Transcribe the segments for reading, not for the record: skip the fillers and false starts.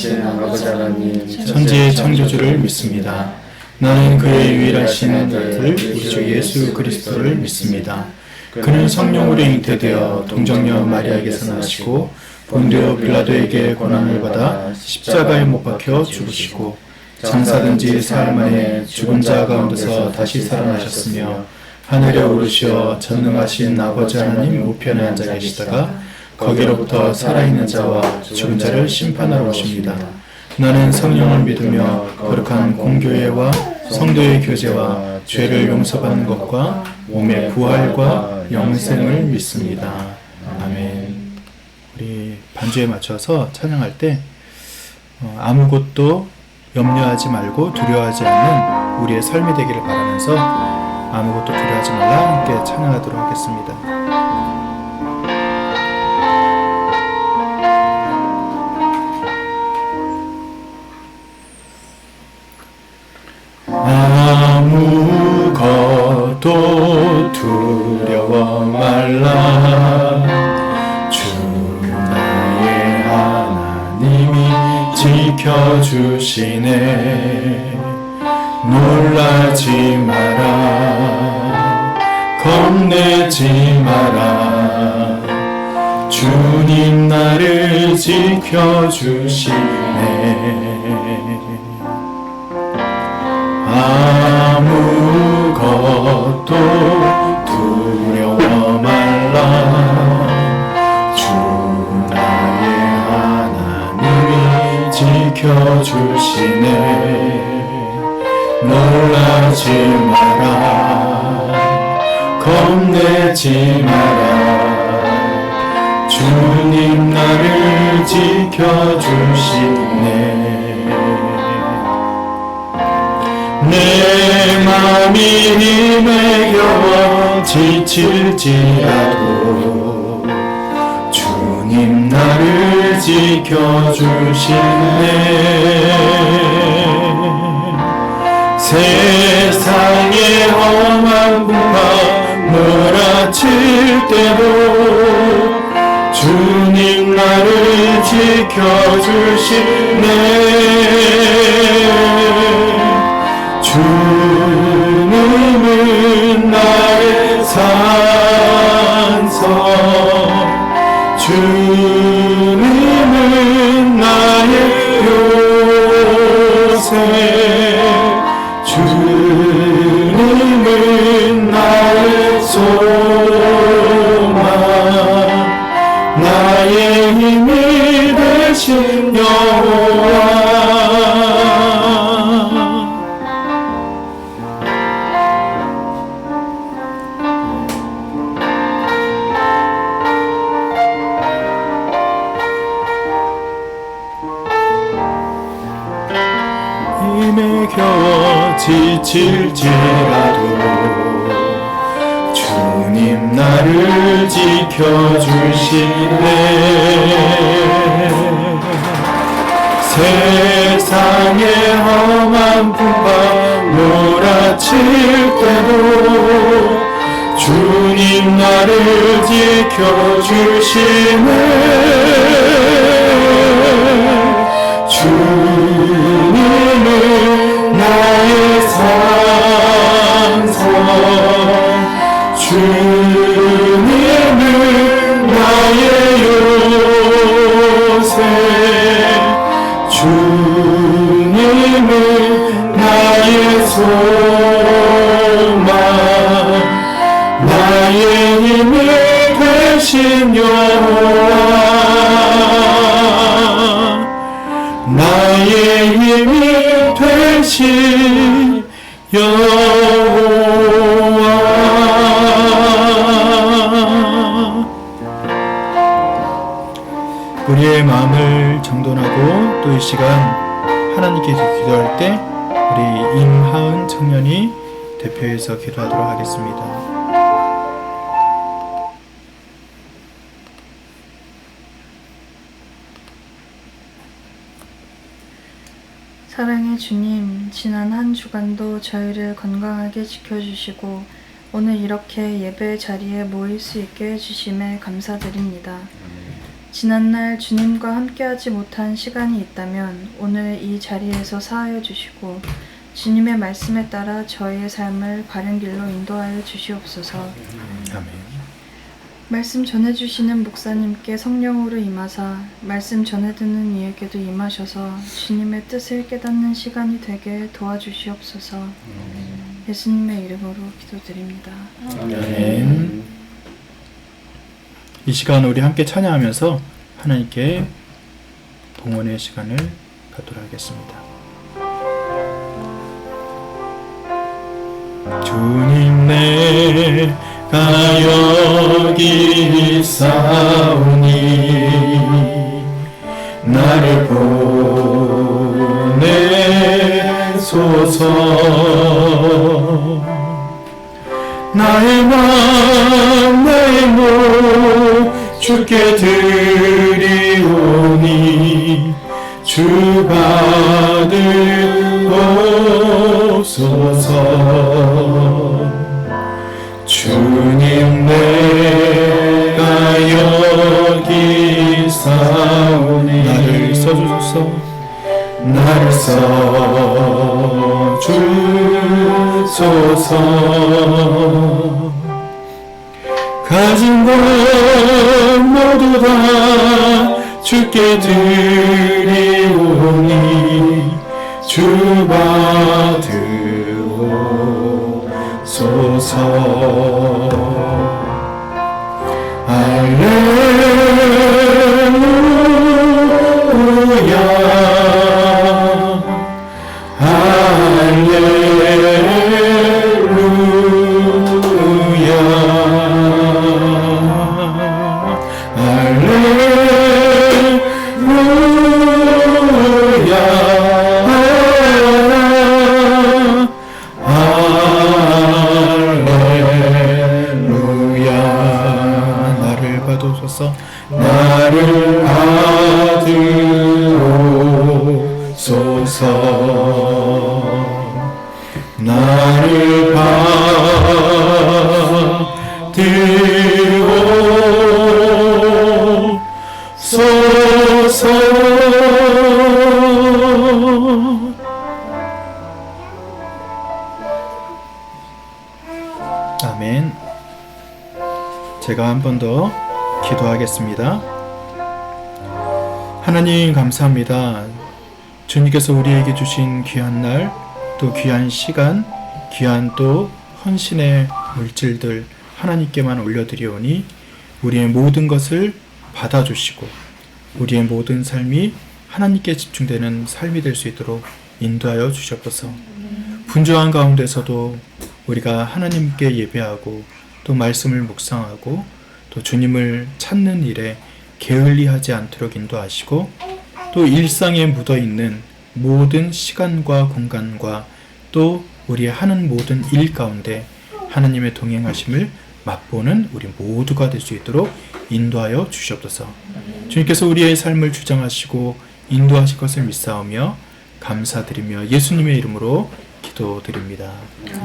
신실한 아버지 하나님 천지의 창조주를 믿습니다. 나는 그의 유일하신 아들 우리 주 예수 그리스도를 믿습니다. 그는 성령으로 잉태되어 동정녀 마리아에게서 나시고 본디오 빌라도에게 고난을 받아 십자가에 못 박혀 죽으시고 장사된 지 사흘 만에 죽은 자 가운데서 다시 살아나셨으며 하늘에 오르시어 전능하신 아버지 하나님 우편에 앉아 계시다가 거기로부터 살아있는 자와 죽은 자를 심판하러 오십니다. 나는 성령을 믿으며 거룩한 공교회와 성도의 교제와 죄를 용서받는 것과 몸의 부활과 영생을 믿습니다. 아멘. 우리 반주에 맞춰서 찬양할 때 아무것도 염려하지 말고 두려워하지 않는 우리의 삶이 되기를 바라면서 아무것도 두려워하지 말라 함께 찬양하도록 하겠습니다. 아무것도 두려워 말라 주 나의 하나님이 지켜주시네 놀라지 마라 겁내지 마라 주님 나를 지켜주시네 아무것도 두려워 말라 주 나의 하나님이 지켜주시네 놀라지 마라 겁내지 마라 주님 나를 지켜주시네 내 맘이 힘에 겨워 지칠지라도 주님 나를 지켜주시네 세상의 험한 풍파 몰아칠 때도 주님 나를 지켜주시네 주님은 나의 산성 주님은 나의 요새 주님은 나의 소망 나의 힘이 되신 여호와 힘에 겨워 지칠지라도 주님 나를 지켜주시네 세상의 험한 풍파 몰아칠 때도 주님 나를 지켜주시네 주님은 나의 산성 주님은 나의 요새 주님은 나의 소망 나의 힘이 되신 여호와 나의 힘이 되신 여호와 우리의 마음을 정돈하고 또 이 시간 하나님께 기도할 때 우리 임하은 청년이 대표해서 기도하도록 하겠습니다. 사랑의 주님, 지난 한 주간도 저희를 건강하게 지켜주시고 오늘 이렇게 예배 자리에 모일 수 있게 해주심에 감사드립니다. 지난날 주님과 함께하지 못한 시간이 있다면 오늘 이 자리에서 사하여 주시고 주님의 말씀에 따라 저희의 삶을 바른 길로 인도하여 주시옵소서. 아멘. 말씀 전해주시는 목사님께 성령으로 임하사 말씀 전해 듣는 이에게도 임하셔서 주님의 뜻을 깨닫는 시간이 되게 도와주시옵소서. 예수님의 이름으로 기도드립니다. 아멘. 이 시간 우리 함께 찬양하면서 하나님께 봉헌의 시간을 갖도록 하겠습니다. 주님 내가 여기 있사오니 나를 보내소서. 나의 맘 나의 몸 주께 드리오니 주 받으옵소서. 주님 내가 여기 있사오니 나를 써주소서. 나를 써주소서. 가진 것 모두 다 주께 드리오니 주 받으옵소서. 나를 받으옵소서. 나를 받으옵소서. 아멘. 제가 한 번 더 기도하겠습니다. 하나님 감사합니다. 주님께서 우리에게 주신 귀한 날, 또 귀한 시간, 귀한 또 헌신의 물질들 하나님께만 올려드리오니 우리의 모든 것을 받아주시고 우리의 모든 삶이 하나님께 집중되는 삶이 될 수 있도록 인도하여 주시옵소서. 분주한 가운데서도 우리가 하나님께 예배하고 또 말씀을 묵상하고 또 주님을 찾는 일에 게을리하지 않도록 인도하시고 또 일상에 묻어있는 모든 시간과 공간과 또 우리의 하는 모든 일 가운데 하나님의 동행하심을 맛보는 우리 모두가 될 수 있도록 인도하여 주시옵소서. 주님께서 우리의 삶을 주장하시고 인도하실 것을 믿사오며 감사드리며 예수님의 이름으로 기도드립니다.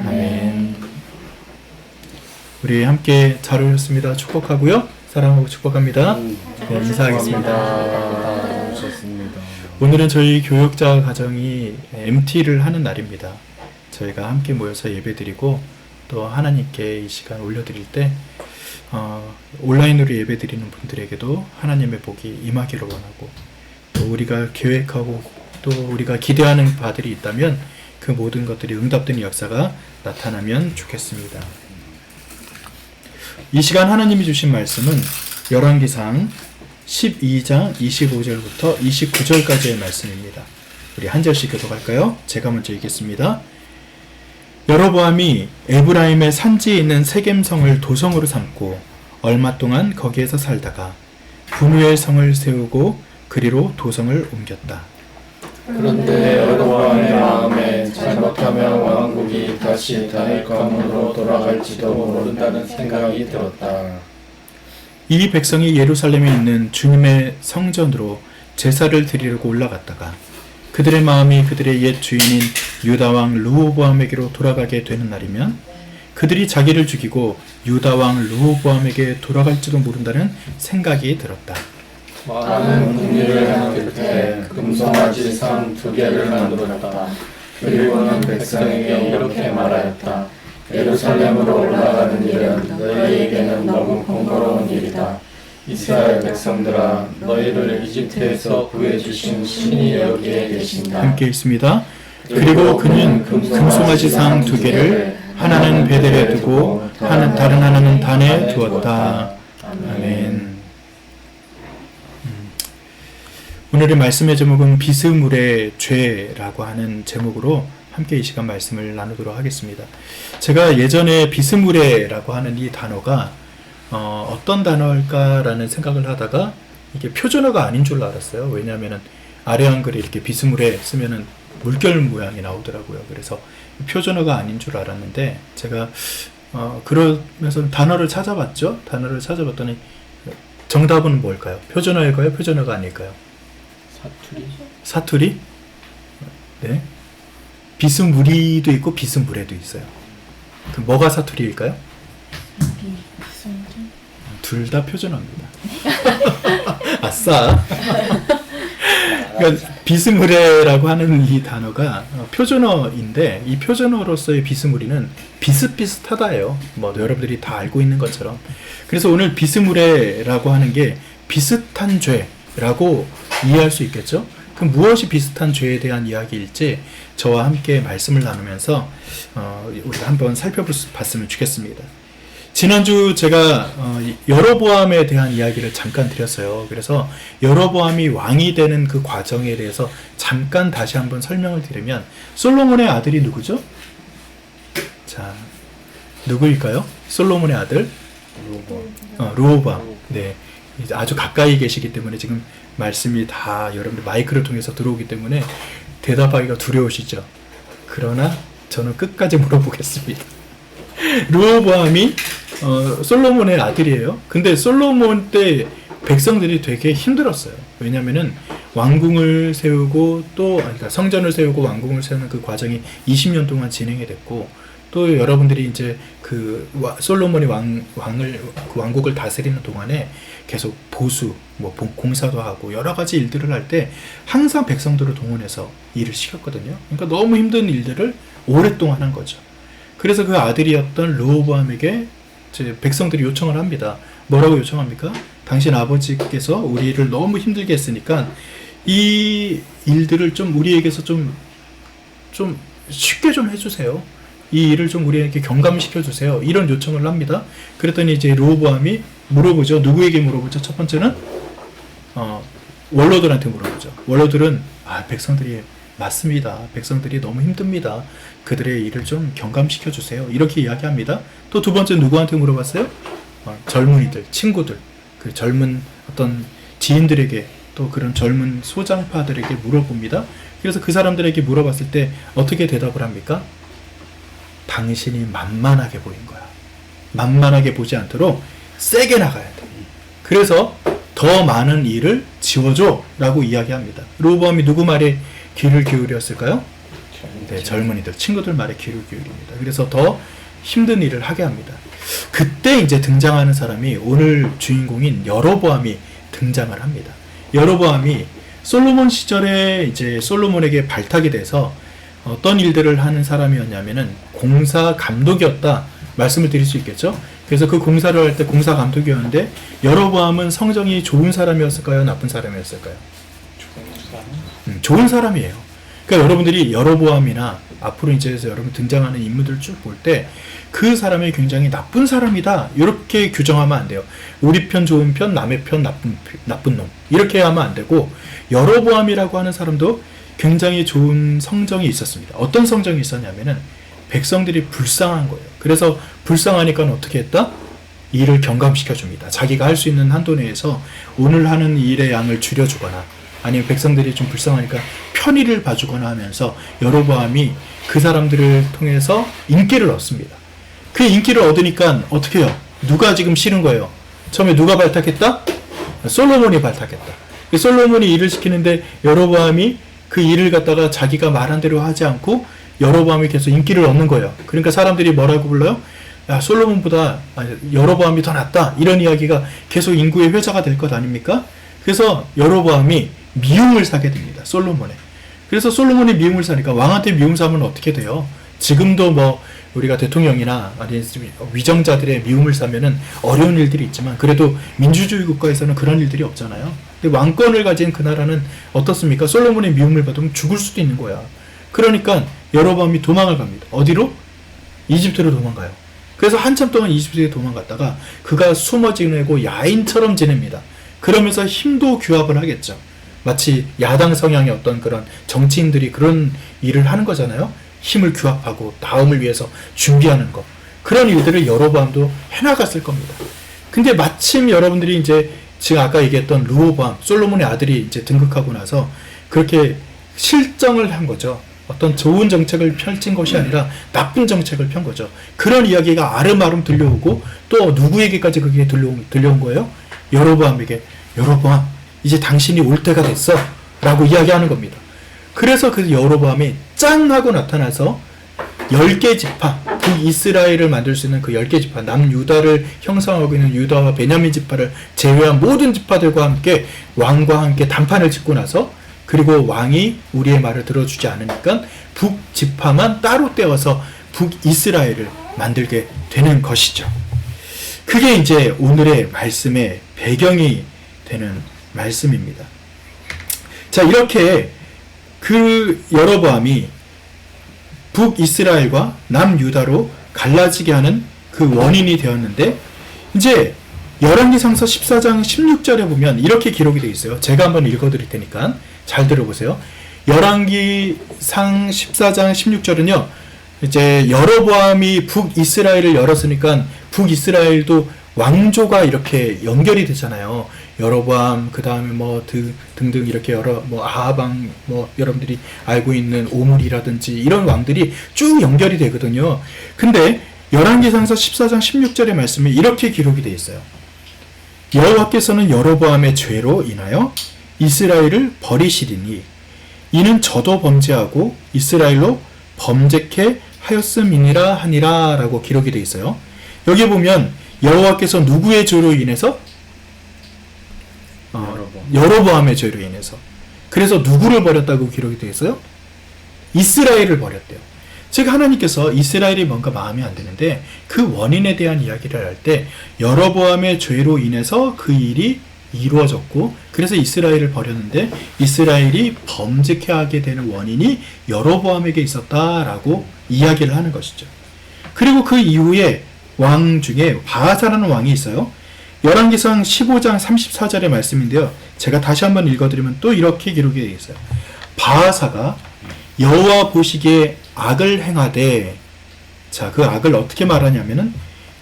아멘. 우리 함께 잘 오셨습니다. 축복하고요. 사랑하고 축복합니다. 네, 인사하겠습니다. 오늘은 저희 교역자 가정이 MT를 하는 날입니다. 저희가 함께 모여서 예배드리고 또 하나님께 이 시간 올려드릴 때 온라인으로 예배드리는 분들에게도 하나님의 복이 임하기를 원하고 또 우리가 계획하고 또 우리가 기대하는 바들이 있다면 그 모든 것들이 응답되는 역사가 나타나면 좋겠습니다. 이 시간 하나님이 주신 말씀은 열왕기상 12장 25절부터 29절까지의 말씀입니다. 우리 한 절씩 교독할까요? 제가 먼저 읽겠습니다. 여로보암이 에브라임의 산지에 있는 세겜성을 도성으로 삼고 얼마 동안 거기에서 살다가 분우엘 성을 세우고 그리로 도성을 옮겼다. 그런데 여로보암의 마음에 잘못하면 왕국이 다시 다윗 가문으로 돌아갈지도 모른다는 생각이 들었다. 이 백성이 예루살렘에 있는 주님의 성전으로 제사를 드리려고 올라갔다가 그들의 마음이 그들의 옛 주인인 유다왕 르호보암에게로 돌아가게 되는 날이면 그들이 자기를 죽이고 유다왕 르호보암에게 돌아갈지도 모른다는 생각이 들었다. 많은 궁리를 한 끝에 금송아지 상 2개를 만들었다. 그리고는 백성에게 이렇게 말하였다. 예루살렘으로 올라가는 일은 너희에게는 너무 번거로운 일이다. 이스라엘 백성들아, 너희를 이집트에서 구해주신 신이 여기에 계신다. 함께 있습니다. 그리고 그는 금송아지 상 2개를 하나는 베델에 두고 다른 하나는 단에 두었다. 아멘. 오늘의 말씀의 제목은 비스물의 죄라고 하는 제목으로 함께 이 시간 말씀을 나누도록 하겠습니다. 제가 예전에 비스무레라고 하는 이 단어가 어떤 단어일까라는 생각을 하다가 이게 표준어가 아닌 줄 알았어요. 왜냐하면 아래 한글에 이렇게 비스무레 쓰면은 물결 모양이 나오더라고요. 그래서 표준어가 아닌 줄 알았는데 제가 그러면서 단어를 찾아봤죠. 단어를 찾아봤더니 정답은 뭘까요? 표준어일까요? 표준어가 아닐까요? 사투리? 네. 비스무리도 있고 비스무레도 있어요. 그 뭐가 사투리일까요? 둘 다 표준어입니다. 아싸. 그러니까 비스무레라고 하는 이 단어가 표준어인데 이 표준어로서의 비스무리는 비슷비슷하다예요. 뭐 여러분들이 다 알고 있는 것처럼. 그래서 오늘 비스무레라고 하는 게 비슷한 죄라고 이해할 수 있겠죠? 그럼 무엇이 비슷한 죄에 대한 이야기일지 저와 함께 말씀을 나누면서 우리가 한번 살펴봤으면 좋겠습니다. 지난주 제가 여로보암에 대한 이야기를 잠깐 드렸어요. 그래서 여로보암이 왕이 되는 그 과정에 대해서 잠깐 다시 한번 설명을 드리면 솔로몬의 아들이 누구죠? 자, 누구일까요? 솔로몬의 아들? 르호보암. 네, 아주 가까이 계시기 때문에 지금 말씀이 다 여러분들 마이크를 통해서 들어오기 때문에 대답하기가 두려우시죠? 그러나 저는 끝까지 물어보겠습니다. 르호보암이 솔로몬의 아들이에요. 근데 솔로몬 때 백성들이 되게 힘들었어요. 왜냐면은 왕궁을 세우고 또 그러니까 성전을 세우고 왕궁을 세우는 그 과정이 20년 동안 진행이 됐고 또 여러분들이 이제 그 솔로몬이 그 왕국을 다스리는 동안에 계속 보수, 뭐 공사도 하고 여러 가지 일들을 할 때 항상 백성들을 동원해서 일을 시켰거든요. 그러니까 너무 힘든 일들을 오랫동안 한 거죠. 그래서 그 아들이었던 르호보암에게 백성들이 요청을 합니다. 뭐라고 요청합니까? 당신 아버지께서 우리를 너무 힘들게 했으니까 이 일들을 좀 우리에게서 좀 쉽게 좀 해주세요. 이 일을 좀 우리에게 경감시켜 주세요. 이런 요청을 합니다. 그랬더니 이제 르호보암이 물어보죠. 누구에게 물어보죠? 첫 번째는 원로들한테 물어보죠. 원로들은 백성들이 맞습니다. 백성들이 너무 힘듭니다. 그들의 일을 좀 경감시켜 주세요. 이렇게 이야기합니다. 또 두 번째 누구한테 물어봤어요? 젊은이들, 친구들, 그 젊은 어떤 지인들에게 또 그런 젊은 소장파들에게 물어봅니다. 그래서 그 사람들에게 물어봤을 때 어떻게 대답을 합니까? 당신이 만만하게 보인 거야. 만만하게 보지 않도록 세게 나가야 돼. 그래서 더 많은 일을 지워줘 라고 이야기합니다. 르호보암이 누구 말에 귀를 기울였을까요? 네, 젊은이들, 친구들 말에 귀를 기울입니다. 그래서 더 힘든 일을 하게 합니다. 그때 이제 등장하는 사람이 오늘 주인공인 여로보암이 등장을 합니다. 여로보암이 솔로몬 시절에 이제 솔로몬에게 발탁이 돼서 어떤 일들을 하는 사람이었냐면은 공사 감독이었다 말씀을 드릴 수 있겠죠. 그래서 그 공사를 할 때 공사 감독이었는데 여로보암은 성정이 좋은 사람이었을까요? 나쁜 사람이었을까요? 좋은 사람이에요. 그러니까 여러분들이 여로보암이나 앞으로 이제 여러분 등장하는 인물들 쭉 볼 때 그 사람이 굉장히 나쁜 사람이다 이렇게 규정하면 안 돼요. 우리 편 좋은 편, 남의 편 나쁜 놈 이렇게 하면 안 되고 여로보암이라고 하는 사람도 굉장히 좋은 성정이 있었습니다. 어떤 성정이 있었냐면은 백성들이 불쌍한 거예요. 그래서 불쌍하니까 어떻게 했다? 일을 경감시켜 줍니다. 자기가 할 수 있는 한도 내에서 오늘 하는 일의 양을 줄여주거나 아니면 백성들이 좀 불쌍하니까 편의를 봐주거나 하면서 여로보암이 그 사람들을 통해서 인기를 얻습니다. 그 인기를 얻으니까 어떻게 해요? 누가 지금 싫은 거예요? 처음에 누가 발탁했다? 솔로몬이 발탁했다. 솔로몬이 일을 시키는데 여로보암이 그 일을 갖다가 자기가 말한 대로 하지 않고 여로보암이 계속 인기를 얻는 거예요. 그러니까 사람들이 뭐라고 불러요? 야, 솔로몬보다 여로보암이 더 낫다. 이런 이야기가 계속 인구의 회자가 될 것 아닙니까? 그래서 여로보암이 미움을 사게 됩니다. 솔로몬에. 그래서 솔로몬이 미움을 사니까 왕한테 미움 사면 어떻게 돼요? 지금도 뭐 우리가 대통령이나 아니 위정자들의 미움을 사면은 어려운 일들이 있지만 그래도 민주주의 국가에서는 그런 일들이 없잖아요. 근데 왕권을 가진 그 나라는 어떻습니까? 솔로몬의 미움을 받으면 죽을 수도 있는 거야. 그러니까 여로보암이 도망을 갑니다. 어디로? 이집트로 도망가요. 그래서 한참 동안 이집트에 도망갔다가 그가 숨어 지내고 야인처럼 지냅니다. 그러면서 힘도 규합을 하겠죠. 마치 야당 성향의 어떤 그런 정치인들이 그런 일을 하는 거잖아요. 힘을 규합하고 다음을 위해서 준비하는 거. 그런 일들을 여로보암도 해나갔을 겁니다. 근데 마침 여러분들이 이제 지금 아까 얘기했던 르호보암, 솔로몬의 아들이 이제 등극하고 나서 그렇게 실정을 한 거죠. 어떤 좋은 정책을 펼친 것이 아니라 나쁜 정책을 편 거죠. 그런 이야기가 아름아름 들려오고 또 누구에게까지 그게 들려온 거예요? 여로보암에게. 여로보암, 이제 당신이 올 때가 됐어 라고 이야기하는 겁니다. 그래서 그 여로보암이 짠 하고 나타나서 10개 지파, 북이스라엘을 만들 수 있는 그 10개 지파, 남유다를 형성하고 있는 유다와 베냐민 지파를 제외한 모든 지파들과 함께 왕과 함께 단판을 짓고 나서 그리고 왕이 우리의 말을 들어주지 않으니까 북지파만 따로 떼어서 북이스라엘을 만들게 되는 것이죠. 그게 이제 오늘의 말씀의 배경이 되는 말씀입니다. 자, 이렇게 그 여로보암이 북이스라엘과 남유다로 갈라지게 하는 그 원인이 되었는데 이제 열왕기상서 14장 16절에 보면 이렇게 기록이 되어 있어요. 제가 한번 읽어드릴 테니까 잘 들어보세요. 열왕기상 14장 16절은요. 이제 여로보암이 북이스라엘을 열었으니까 북이스라엘도 왕조가 이렇게 연결이 되잖아요. 여로보암 그 다음에 뭐 등등 이렇게 여러 뭐 아하방 뭐 여러분들이 알고 있는 오므리라든지 이런 왕들이 쭉 연결이 되거든요. 근데 열왕기상서 14장 16절의 말씀에 이렇게 기록이 되어 있어요. 여호와께서는 여로보암의 죄로 인하여 이스라엘을 버리시리니 이는 저도 범죄하고 이스라엘로 범죄케 하였음이니라 하니라 라고 기록이 되어 있어요. 여기 보면 여호와께서 누구의 죄로 인해서? 여로보암의 죄로 인해서. 그래서 누구를 버렸다고 기록이 되어 있어요? 이스라엘을 버렸대요. 즉 하나님께서 이스라엘이 뭔가 마음에 안 드는데 그 원인에 대한 이야기를 할 때 여로보암의 죄로 인해서 그 일이 이루어졌고 그래서 이스라엘을 버렸는데 이스라엘이 범죄케 하게 되는 원인이 여로보암에게 있었다라고 이야기를 하는 것이죠. 그리고 그 이후에 왕 중에 바하사라는 왕이 있어요. 열왕기상 15장 34절의 말씀인데요. 제가 다시 한번 읽어드리면 또 이렇게 기록이 되어 있어요. 바하사가 여호와 보시기에 악을 행하되, 자, 그 악을 어떻게 말하냐면은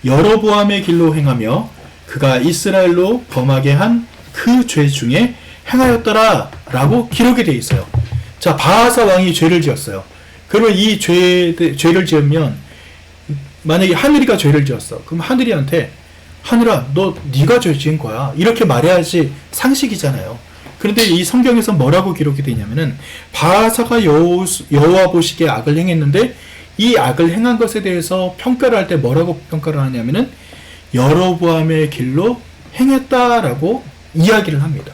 여로보암의 길로 행하며 그가 이스라엘로 범하게 한 그 죄 중에 행하였더라 라고 기록이 되어 있어요. 자, 바하사 왕이 죄를 지었어요. 그러면 이 죄를 지으면 만약에 하늘이가 죄를 지었어. 그럼 하늘이한테 하늘아, 네가 죄 지은 거야. 이렇게 말해야지 상식이잖아요. 그런데 이 성경에서 뭐라고 기록이 되냐면은 바하사가 여호와 보시기에 악을 행했는데 이 악을 행한 것에 대해서 평가를 할 때 뭐라고 평가를 하냐면은 여로보암의 길로 행했다라고 이야기를 합니다.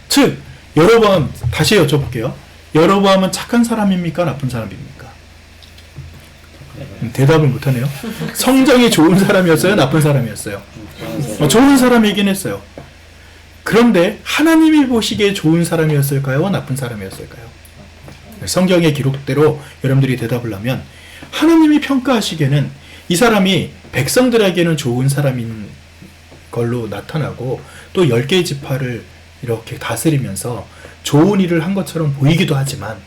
즉 여로보암, 다시 여쭤볼게요. 여로보암은 착한 사람입니까? 나쁜 사람입니까? 대답을 못하네요. 성정이 좋은 사람이었어요? 나쁜 사람이었어요? 좋은 사람이긴 했어요. 그런데 하나님이 보시기에 좋은 사람이었을까요? 나쁜 사람이었을까요? 성경의 기록대로 여러분들이 대답을 하면 하나님이 평가하시기에는 이 사람이 백성들에게는 좋은 사람인 걸로 나타나고 또 10개의 지파를 이렇게 다스리면서 좋은 일을 한 것처럼 보이기도 하지만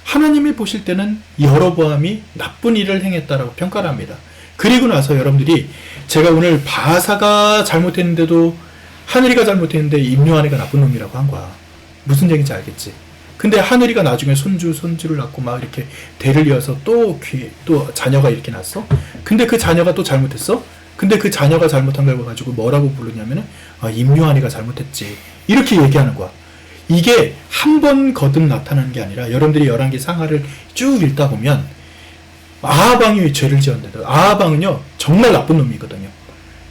하나님이 보실 때는 여로보암이 나쁜 일을 행했다라고 평가를 합니다. 그리고 나서 여러분들이 제가 오늘 바하사가 잘못했는데도 하늘이가 잘못했는데 임요한이가 나쁜 놈이라고 한 거야. 무슨 얘기인지 알겠지? 근데 하늘이가 나중에 손주를 낳고 막 이렇게 대를 이어서 또 자녀가 이렇게 났어? 근데 그 자녀가 또 잘못했어? 근데 그 자녀가 잘못한 걸 가지고 뭐라고 부르냐면은 임요한이가 잘못했지. 이렇게 얘기하는 거야. 이게 한 번 거듭 나타나는 게 아니라 여러분들이 열왕기 상하를 쭉 읽다 보면 아하방이 죄를 지었는데도 아하방은요 정말 나쁜 놈이거든요.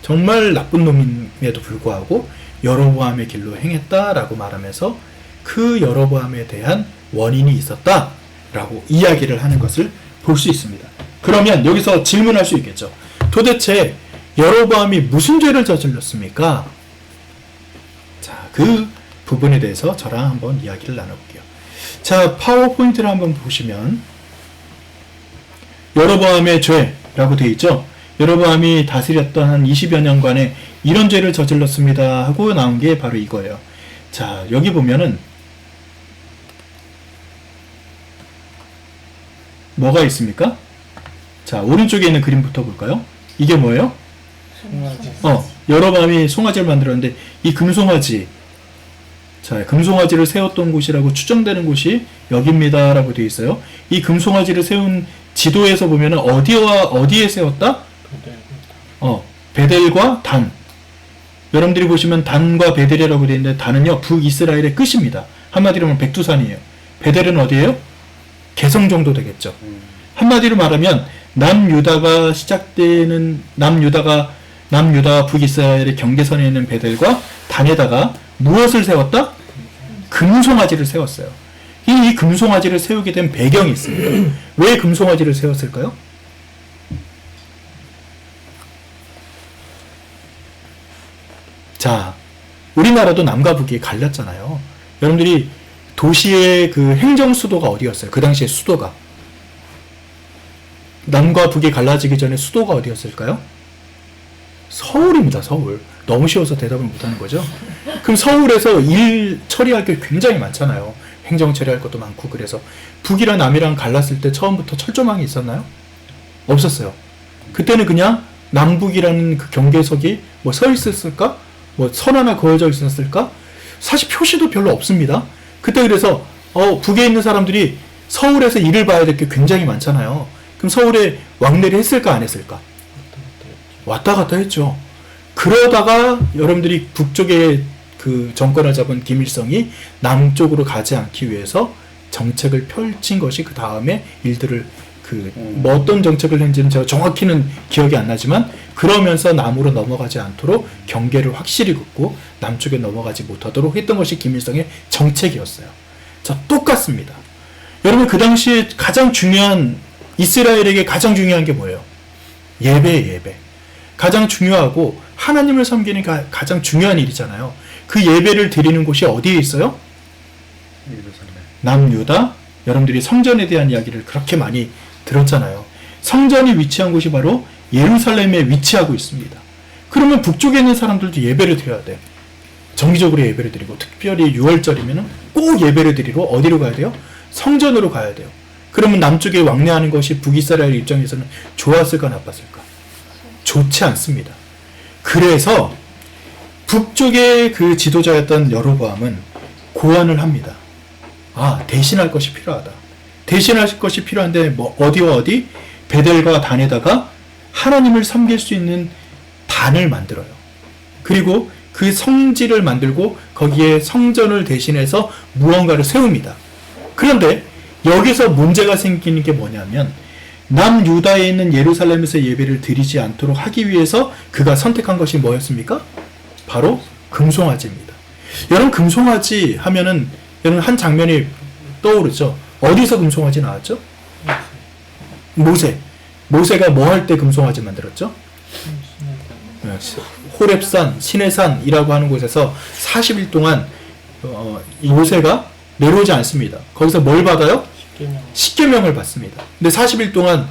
정말 나쁜 놈임에도 불구하고 여로보암의 길로 행했다라고 말하면서 그 여로보암에 대한 원인이 있었다라고 이야기를 하는 것을 볼 수 있습니다. 그러면 여기서 질문할 수 있겠죠. 도대체 여로보암이 무슨 죄를 저질렀습니까? 자, 그 부분에 대해서 저랑 한번 이야기를 나눠볼게요. 자, 파워포인트를 한번 보시면 여로보암의 죄라고 되어 있죠. 여로보암이 다스렸던 한 20여 년간에 이런 죄를 저질렀습니다 하고 나온 게 바로 이거예요. 자, 여기 보면은 뭐가 있습니까? 자, 오른쪽에 있는 그림부터 볼까요? 이게 뭐예요? 송아지. 여로보암이 송아지를 만들었는데 이 금송아지, 자, 금송아지를 세웠던 곳이라고 추정되는 곳이 여기입니다 라고 되어 있어요. 이 금송아지를 세운 지도에서 보면은 어디와 어디에 세웠다? 베델과 단. 여러분들이 보시면 단과 베델이라고 되어 있는데 단은요 북이스라엘의 끝입니다. 한마디로 하면 백두산이에요. 베델은 어디예요? 개성 정도 되겠죠. 한마디로 말하면 남유다가 시작되는 남유다와 북이스라엘의 경계선에 있는 베델과 단에다가 무엇을 세웠다? 금송아지를 세웠어요. 이 금송아지를 세우게 된 배경이 있습니다. 왜 금송아지를 세웠을까요? 자, 우리나라도 남과 북이 갈렸잖아요. 여러분들이 도시의 그 행정 수도가 어디였어요? 그 당시에 수도가. 남과 북이 갈라지기 전에 수도가 어디였을까요? 서울입니다. 서울. 너무 쉬워서 대답을 못하는 거죠. 그럼 서울에서 일 처리할 게 굉장히 많잖아요. 행정 처리할 것도 많고. 그래서 북이랑 남이랑 갈랐을 때 처음부터 철조망이 있었나요? 없었어요. 그때는 그냥 남북이라는 그 경계석이 뭐 서 있었을까? 뭐 선 하나 그어져 있었을까? 사실 표시도 별로 없습니다. 그때 그래서 북에 있는 사람들이 서울에서 일을 봐야 될 게 굉장히 많잖아요. 그럼 서울에 왕래를 했을까 안 했을까? 왔다 갔다 했죠. 그러다가 여러분들이 북쪽에 그 정권을 잡은 김일성이 남쪽으로 가지 않기 위해서 정책을 펼친 것이 그 다음에 일들을 뭐 어떤 정책을 했는지는 제가 정확히는 기억이 안 나지만 그러면서 남으로 넘어가지 않도록 경계를 확실히 긋고 남쪽에 넘어가지 못하도록 했던 것이 김일성의 정책이었어요. 자, 똑같습니다. 여러분 그 당시에 가장 중요한 이스라엘에게 가장 중요한 게 뭐예요? 예배예요, 예배. 가장 중요하고 하나님을 섬기는 가장 중요한 일이잖아요. 그 예배를 드리는 곳이 어디에 있어요? 남유다. 여러분들이 성전에 대한 이야기를 그렇게 많이 들었잖아요. 성전이 위치한 곳이 바로 예루살렘에 위치하고 있습니다. 그러면 북쪽에 있는 사람들도 예배를 드려야 돼. 정기적으로 예배를 드리고 특별히 6월절이면 꼭 예배를 드리러 어디로 가야 돼요? 성전으로 가야 돼요. 그러면 남쪽에 왕래하는 것이 북이스라엘 입장에서는 좋았을까 나빴을까? 좋지 않습니다. 그래서 북쪽의 그 지도자였던 여로보암은 고안을 합니다. 대신할 것이 필요하다. 대신할 것이 필요한데 뭐 어디와 어디? 베델과 단에다가 하나님을 섬길 수 있는 단을 만들어요. 그리고 그 성지를 만들고 거기에 성전을 대신해서 무언가를 세웁니다. 그런데 여기서 문제가 생기는 게 뭐냐면 남유다에 있는 예루살렘에서 예배를 드리지 않도록 하기 위해서 그가 선택한 것이 뭐였습니까? 바로 금송아지입니다. 여러분 금송아지 하면은 여러분 한 장면이 떠오르죠. 어디서 금송아지 나왔죠? 모세가 뭐 할 때 금송아지 만들었죠? 호렙산, 시내산이라고 하는 곳에서 40일 동안 모세가 내려오지 않습니다. 거기서 뭘 받아요? 십계명을 받습니다. 근데 40일 동안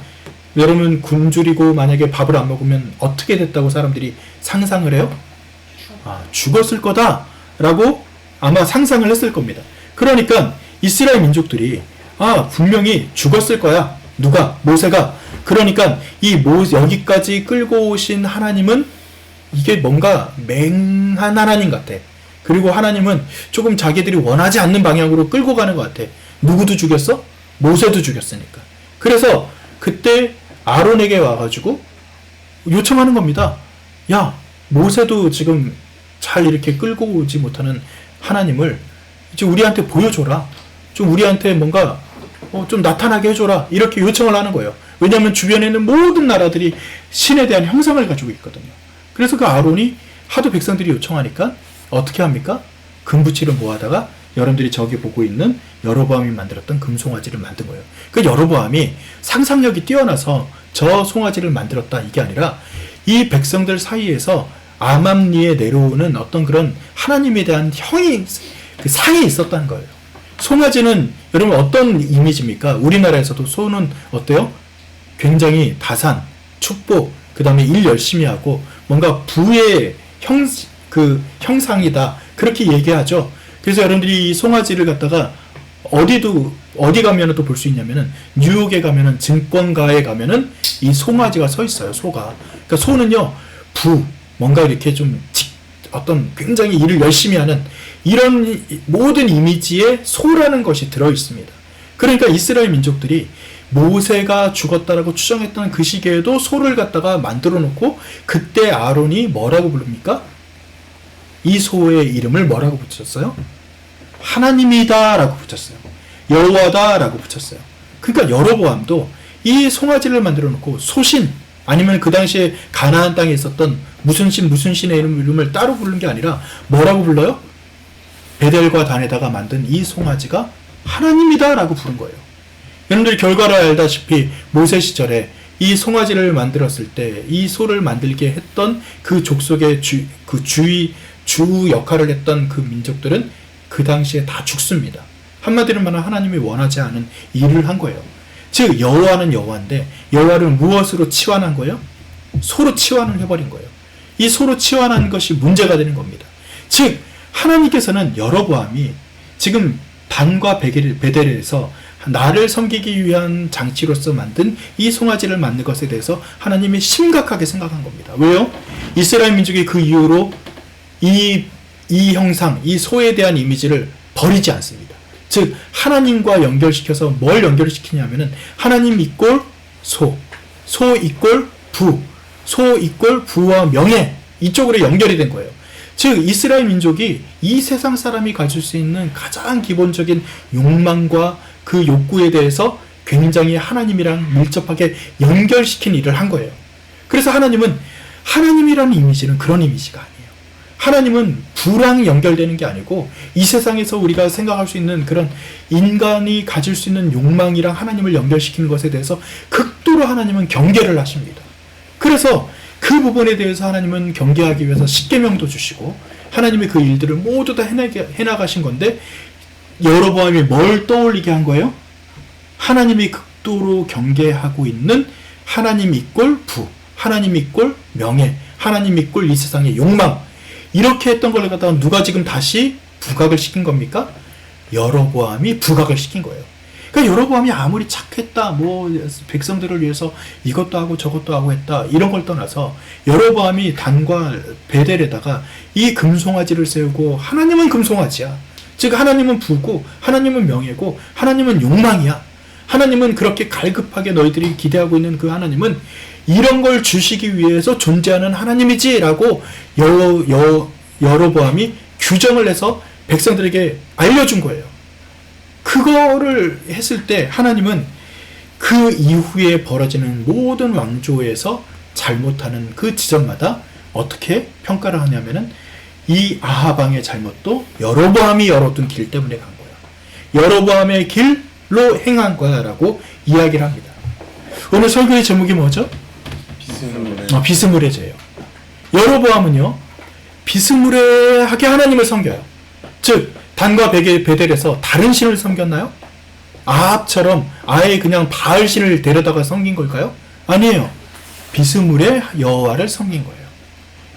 여러분 굶주리고 만약에 밥을 안 먹으면 어떻게 됐다고 사람들이 상상을 해요? 죽었을 거다라고 아마 상상을 했을 겁니다. 그러니까 이스라엘 민족들이 분명히 죽었을 거야. 누가? 모세가. 그러니까 여기까지 끌고 오신 하나님은 이게 뭔가 맹한 하나님 같아. 그리고 하나님은 조금 자기들이 원하지 않는 방향으로 끌고 가는 것 같아. 누구도 죽였어? 모세도 죽였으니까. 그래서 그때 아론에게 와가지고 요청하는 겁니다. 야, 모세도 지금 잘 이렇게 끌고 오지 못하는 하나님을 이제 우리한테 보여줘라. 좀 우리한테 뭔가 좀 나타나게 해줘라. 이렇게 요청을 하는 거예요. 왜냐하면 주변에 있는 모든 나라들이 신에 대한 형상을 가지고 있거든요. 그래서 그 아론이 하도 백성들이 요청하니까 어떻게 합니까? 금붙이를 모아다가 여러분들이 저기 보고 있는 여로보암이 만들었던 금송아지를 만든 거예요. 그 여로보암이 상상력이 뛰어나서 저 송아지를 만들었다 이게 아니라 이 백성들 사이에서 아맘리에 내려오는 어떤 그런 하나님에 대한 그 상이 있었다는 거예요. 송아지는 여러분 어떤 이미지입니까? 우리나라에서도 소는 어때요? 굉장히 다산, 축복, 그 다음에 일 열심히 하고 뭔가 부의 형상이다 그렇게 얘기하죠. 그래서 여러분들이 이 송아지를 갖다가 어디 가면은 또 볼 수 있냐면은 뉴욕에 가면은 증권가에 가면은 이 송아지가 서 있어요. 소가. 그러니까 소는요 뭔가 이렇게 좀 어떤 굉장히 일을 열심히 하는 이런 모든 이미지에 소라는 것이 들어 있습니다. 그러니까 이스라엘 민족들이 모세가 죽었다라고 추정했던 그 시기에도 소를 갖다가 만들어 놓고 그때 아론이 뭐라고 부릅니까? 이 소의 이름을 뭐라고 붙였어요? 하나님이다 라고 붙였어요. 여호와다 라고 붙였어요. 그러니까 여로보암도 이 송아지를 만들어 놓고 소신 아니면 그 당시에 가나안 땅에 있었던 무슨 신의 이름을 따로 부르는 게 아니라 뭐라고 불러요? 베델과 단에다가 만든 이 송아지가 하나님이다 라고 부른 거예요. 여러분들이 결과를 알다시피 모세 시절에 이 송아지를 만들었을 때 이 소를 만들게 했던 그 족속의 주 역할을 했던 그 민족들은 그 당시에 다 죽습니다. 한마디로 말하면 하나님이 원하지 않은 일을 한 거예요. 즉 여호와는 여호와인데 여호와를 무엇으로 치환한 거예요? 소로 치환을 해버린 거예요. 이 소로 치환한 것이 문제가 되는 겁니다. 즉 하나님께서는 여로보암이 지금 단과 베델에서 나를 섬기기 위한 장치로서 만든 이 송아지를 만든 것에 대해서 하나님이 심각하게 생각한 겁니다. 왜요? 이스라엘 민족이 그 이후로 이 형상, 이 소에 대한 이미지를 버리지 않습니다. 즉 하나님과 연결시켜서 뭘 연결시키냐면은 하나님 이꼴 소, 소 이꼴 부, 소 이꼴 부와 명예 이쪽으로 연결이 된 거예요. 즉 이스라엘 민족이 이 세상 사람이 가질 수 있는 가장 기본적인 욕망과 그 욕구에 대해서 굉장히 하나님이랑 밀접하게 연결시킨 일을 한 거예요. 그래서 하나님이라는 이미지는 그런 이미지가 아니에요. 하나님은 부랑 연결되는 게 아니고 이 세상에서 우리가 생각할 수 있는 그런 인간이 가질 수 있는 욕망이랑 하나님을 연결시키는 것에 대해서 극도로 하나님은 경계를 하십니다. 그래서 그 부분에 대해서 하나님은 경계하기 위해서 십계명도 주시고 하나님이 그 일들을 모두 다 해나가신 건데 여로보암이 뭘 떠올리게 한 거예요? 하나님이 극도로 경계하고 있는 하나님 이꼴 부, 하나님 이꼴 명예, 하나님 이꼴 이 세상의 욕망 이렇게 했던 걸 갖다가 누가 지금 다시 부각을 시킨 겁니까? 여로보암이 부각을 시킨 거예요. 그러니까 여로보암이 아무리 착했다, 백성들을 위해서 이것도 하고 저것도 하고 했다 이런 걸 떠나서 여로보암이 단과 베델에다가 이 금송아지를 세우고 하나님은 금송아지야. 즉 하나님은 부고 하나님은 명예고 하나님은 욕망이야. 하나님은 그렇게 갈급하게 너희들이 기대하고 있는 그 하나님은 이런 걸 주시기 위해서 존재하는 하나님이지 라고 여로보암이 규정을 해서 백성들에게 알려준 거예요. 그거를 했을 때 하나님은 그 이후에 벌어지는 모든 왕조에서 잘못하는 그 지점마다 어떻게 평가를 하냐면은 이 아하방의 잘못도 여로보암이 열었던 길 때문에 간 거야. 여로보암의 길로 행한 거야 라고 이야기를 합니다. 오늘 설교의 제목이 뭐죠? 비스무레죄예요. 여로보암은요 비스무레하게 하나님을 섬겨요. 즉 단과 베델에서 다른 신을 섬겼나요? 아합처럼 아예 그냥 바알신을 데려다가 섬긴 걸까요? 아니에요. 비스무레 여호와를 섬긴 거예요.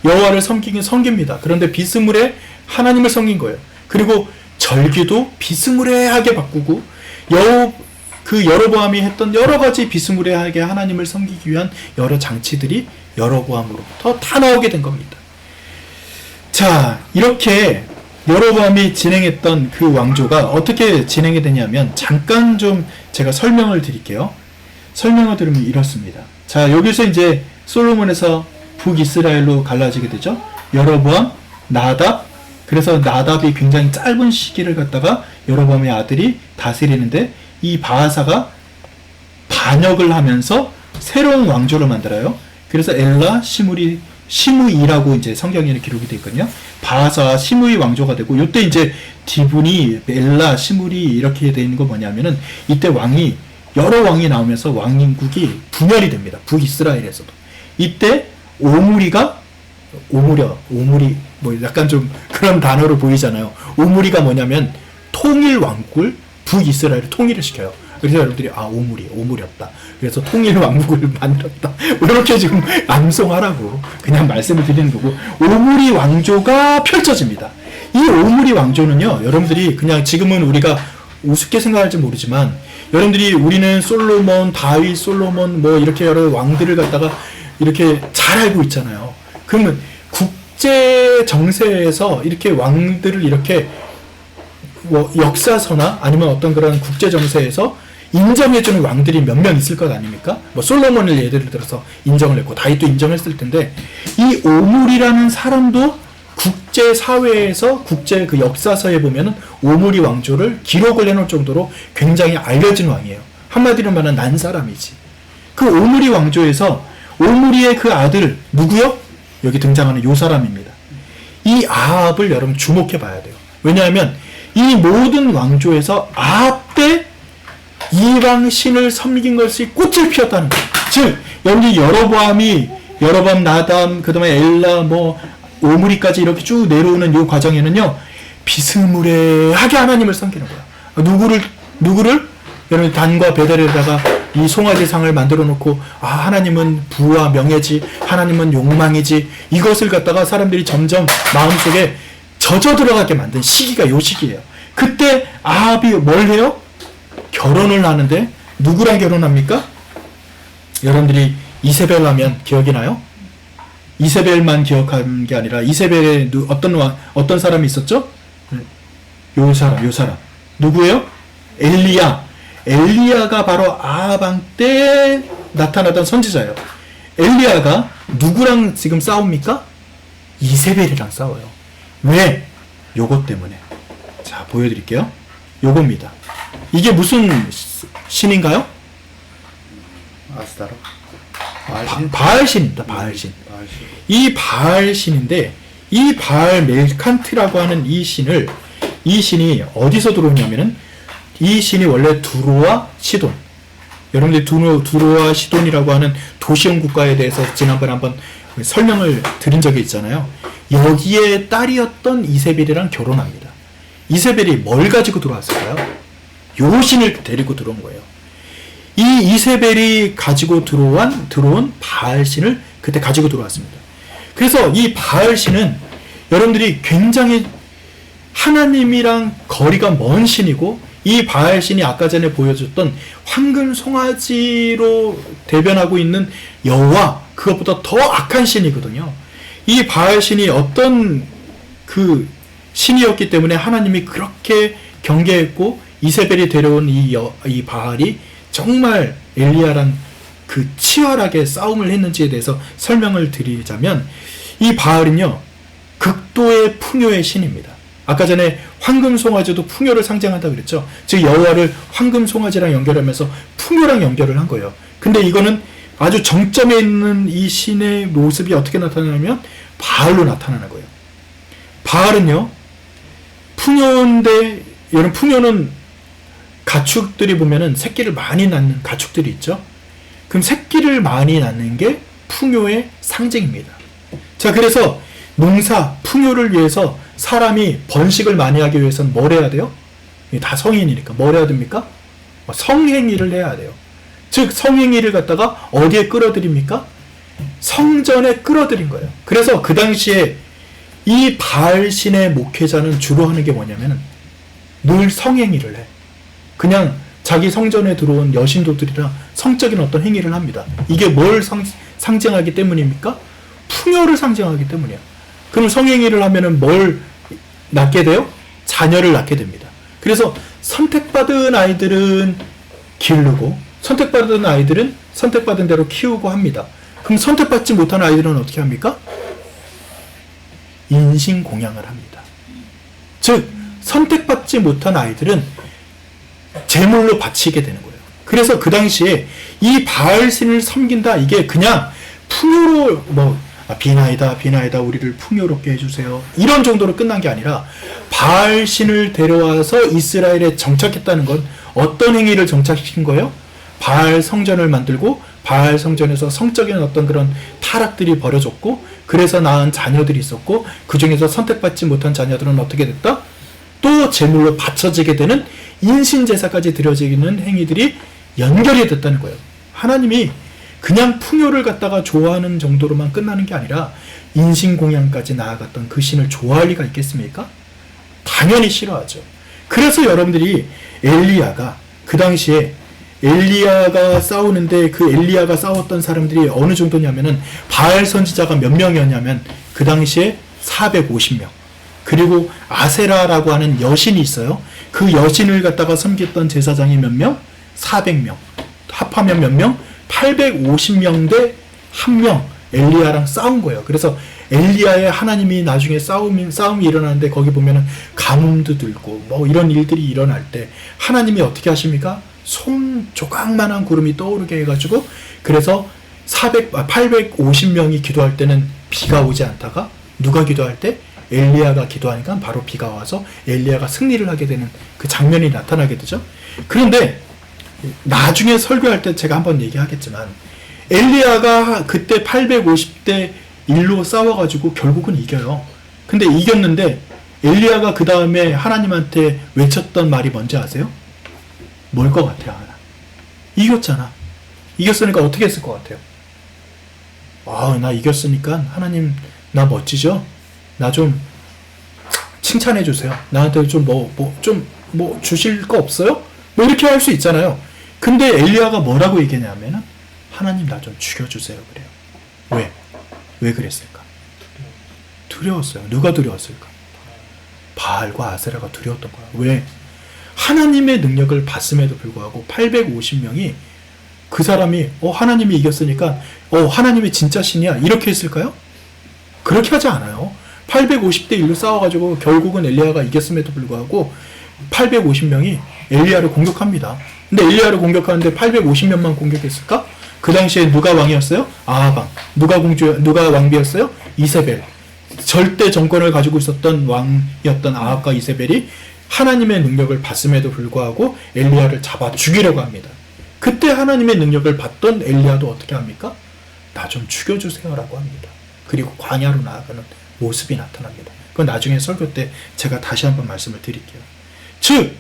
여호와를 섬기긴 섬깁니다. 그런데 비스무레 하나님을 섬긴 거예요. 그리고 절기도 비스무레하게 바꾸고 그 여로보암이 했던 여러 가지 비스무레하게 하나님을 섬기기 위한 여러 장치들이 여로보암으로부터 다 나오게 된 겁니다. 자, 이렇게 여로보암이 진행했던 그 왕조가 어떻게 진행이 되냐면 잠깐 좀 제가 설명을 드릴게요. 설명을 드리면 이렇습니다. 자, 여기서 이제 솔로몬에서 북이스라엘로 갈라지게 되죠. 여로보암, 나답. 그래서 나답이 굉장히 짧은 시기를 갖다가 여로보암의 아들이 다스리는데 이 바하사가 반역을 하면서 새로운 왕조를 만들어요. 그래서 엘라, 시므리 시므이라고 이제 성경에는 기록이 되어 있거든요. 바하사 시므이 왕조가 되고, 이때 이제 디브니, 벨라, 시므리 이렇게 되어 있는 거 뭐냐면은 이때 여러 왕이 나오면서 왕인국이 분열이 됩니다. 북이스라엘에서도. 이때 오므리 뭐 약간 좀 그런 단어로 보이잖아요. 오므리가 뭐냐면 통일 왕국을 북이스라엘을 통일을 시켜요. 그래서 여러분들이 오므리였다. 그래서 통일 왕국을 만들었다. 이렇게 지금 암송하라고 그냥 말씀을 드리는 거고, 오므리 왕조가 펼쳐집니다. 이 오므리 왕조는요, 여러분들이 그냥 지금은 우리가 우습게 생각할지 모르지만, 여러분들이 우리는 솔로몬, 다윗, 솔로몬 뭐 이렇게 여러 왕들을 갖다가 이렇게 잘 알고 있잖아요. 그러면 국제 정세에서 이렇게 왕들을 이렇게 뭐 역사서나 아니면 어떤 그런 국제 정세에서 인정해주는 왕들이 몇 명 있을 것 아닙니까? 뭐 솔로몬을 예를 들어서 인정을 했고 다윗도 인정했을 텐데, 이 오므리라는 사람도 국제 사회에서 국제 그 역사서에 보면은 오므리 왕조를 기록을 해놓을 정도로 굉장히 알려진 왕이에요. 한마디로 말하면 난 사람이지. 그 오므리 왕조에서 오므리의 그 아들 누구요? 여기 등장하는 요 사람입니다. 이 아합을 여러분 주목해 봐야 돼요. 왜냐하면 이 모든 왕조에서 아합 때 이방 신을 섬긴 것이 꽃을 피웠다는 거예요. 즉 여기 여로보암, 나담, 그 다음에 엘라, 뭐 오므리까지 이렇게 쭉 내려오는 이 과정에는요, 비스무리하게 하나님을 섬기는 거야. 누구를? 여러분 단과 베델에다가 이 송아지상을 만들어 놓고, 하나님은 부와 명예지, 하나님은 욕망이지, 이것을 갖다가 사람들이 점점 마음속에 젖어 들어가게 만든 시기가 요 시기예요. 그때 아합이 뭘 해요? 결혼을 하는데 누구랑 결혼합니까? 여러분들이 이세벨 하면 기억이 나요? 이세벨만 기억한 게 아니라 이세벨에 어떤 사람이 있었죠? 요 사람 누구예요? 엘리야가 바로 아합 왕 때 나타나던 선지자예요. 엘리야가 누구랑 지금 싸웁니까? 이세벨이랑 싸워요. 왜? 요것 때문에. 자, 보여드릴게요. 요겁니다. 이게 무슨 신인가요? 아스타로? 바알신입니다. 바알신. 이 바알신인데, 이 바알 멜칸트라고 하는 이 신이 어디서 들어오냐면은, 이 신이 원래 두로와 시돈. 여러분들이 두로와 시돈이라고 하는 도시형 국가에 대해서 지난번에 한번 설명을 드린 적이 있잖아요. 여기에 딸이었던 이세벨이랑 결혼합니다. 이세벨이 뭘 가지고 들어왔을까요? 요 신을 데리고 들어온 거예요. 이 이세벨이 가지고 들어온 바알신을 그때 가지고 들어왔습니다. 그래서 이 바알신은 여러분들이 굉장히 하나님이랑 거리가 먼 신이고, 이 바알신이 아까 전에 보여줬던 황금 송아지로 대변하고 있는 여호와, 그것보다 더 악한 신이거든요. 이 바알신이 어떤 그 신이었기 때문에 하나님이 그렇게 경계했고, 이세벨이 데려온 이 바알이 정말 엘리야랑 그 치열하게 싸움을 했는지에 대해서 설명을 드리자면, 이 바알은요, 극도의 풍요의 신입니다. 아까 전에 황금 송아지도 풍요를 상징한다고 그랬죠. 즉 여호와를 황금 송아지랑 연결하면서 풍요랑 연결을 한 거예요. 근데 이거는 아주 정점에 있는 이 신의 모습이 어떻게 나타나냐면 바알로 나타나는 거예요. 바알은요, 풍요인데, 여러분 풍요는 가축들이 보면은 새끼를 많이 낳는 가축들이 있죠. 그럼 새끼를 많이 낳는 게 풍요의 상징입니다. 자, 그래서 농사, 풍요를 위해서 사람이 번식을 많이 하기 위해서는 뭘 해야 돼요? 다 성인이니까 뭘 해야 됩니까? 성행위를 해야 돼요. 즉 성행위를 갖다가 어디에 끌어들입니까? 성전에 끌어들인 거예요. 그래서 그 당시에 이 바알신의 목회자는 주로 하는 게 뭐냐면 늘 성행위를 해. 그냥 자기 성전에 들어온 여신도들이랑 성적인 어떤 행위를 합니다. 이게 뭘 상징하기 때문입니까? 풍요를 상징하기 때문이에요. 그럼 성행위를 하면은 뭘 낳게 돼요? 자녀를 낳게 됩니다. 그래서 선택받은 아이들은 기르고, 선택받은 아이들은 선택받은 대로 키우고 합니다. 그럼 선택받지 못한 아이들은 어떻게 합니까? 인신공양을 합니다. 즉 선택받지 못한 아이들은 제물로 바치게 되는 거예요. 그래서 그 당시에 이 바알신을 섬긴다, 이게 그냥 풍요로 비나이다 비나이다 우리를 풍요롭게 해주세요. 이런 정도로 끝난 게 아니라 바알 신을 데려와서 이스라엘에 정착했다는 건 어떤 행위를 정착시킨 거예요? 바알 성전을 만들고 바알 성전에서 성적인 어떤 그런 타락들이 벌어졌고 그래서 낳은 자녀들이 있었고 그 중에서 선택받지 못한 자녀들은 어떻게 됐다? 또 제물로 바쳐지게 되는 인신제사까지 드려지는 행위들이 연결이 됐다는 거예요. 하나님이 그냥 풍요를 갖다가 좋아하는 정도로만 끝나는 게 아니라 인신공양까지 나아갔던 그 신을 좋아할 리가 있겠습니까? 당연히 싫어하죠. 그래서 여러분들이 엘리야가 그 당시에 엘리야가 싸우는데 그 엘리야가 싸웠던 사람들이 어느 정도냐면은 바알 선지자가 몇 명이었냐면 그 당시에 450명. 그리고 아세라라고 하는 여신이 있어요. 그 여신을 갖다가 섬겼던 제사장이 몇 명? 400명. 합하면 몇 명? 850명 대 1명 엘리야랑 싸운 거예요. 그래서 엘리야의 하나님이 나중에 싸움이 일어나는데 거기 보면은 가뭄도 들고 뭐 이런 일들이 일어날 때 하나님이 어떻게 하십니까? 손 조각만한 구름이 떠오르게 해가지고 그래서 850명이 기도할 때는 비가 오지 않다가 누가 기도할 때? 엘리야가 기도하니까 바로 비가 와서 엘리야가 승리를 하게 되는 그 장면이 나타나게 되죠. 그런데 나중에 설교할 때 제가 한번 얘기하겠지만 엘리야가 그때 850대 1로 싸워가지고 결국은 이겨요. 근데 이겼는데 엘리야가 그 다음에 하나님한테 외쳤던 말이 뭔지 아세요? 뭘 것 같아요? 하나? 이겼잖아. 이겼으니까 어떻게 했을 것 같아요? 나 이겼으니까 하나님 나 멋지죠? 나 좀 칭찬해 주세요. 나한테 좀 뭐 주실 거 없어요? 뭐 이렇게 할 수 있잖아요. 근데 엘리야가 뭐라고 얘기했냐면은 하나님 나 좀 죽여주세요 그래요. 왜? 왜 그랬을까? 두려웠어요. 누가 두려웠을까? 바알과 아세라가 두려웠던 거야. 왜? 하나님의 능력을 봤음에도 불구하고 850명이 그 사람이 하나님이 이겼으니까 하나님이 진짜 신이야 이렇게 했을까요? 그렇게 하지 않아요. 850대 1로 싸워가지고 결국은 엘리야가 이겼음에도 불구하고 850명이 엘리야를 공격합니다. 근데 엘리야를 공격하는데 850명만 공격했을까? 그 당시에 누가 왕이었어요? 아하방. 누가 왕비였어요? 이세벨. 절대 정권을 가지고 있었던 왕이었던 아합과 이세벨이 하나님의 능력을 봤음에도 불구하고 엘리야를 잡아 죽이려고 합니다. 그때 하나님의 능력을 봤던 엘리야도 어떻게 합니까? 나 좀 죽여주세요라고 합니다. 그리고 광야로 나아가는 모습이 나타납니다. 그건 나중에 설교 때 제가 다시 한번 말씀을 드릴게요. 즉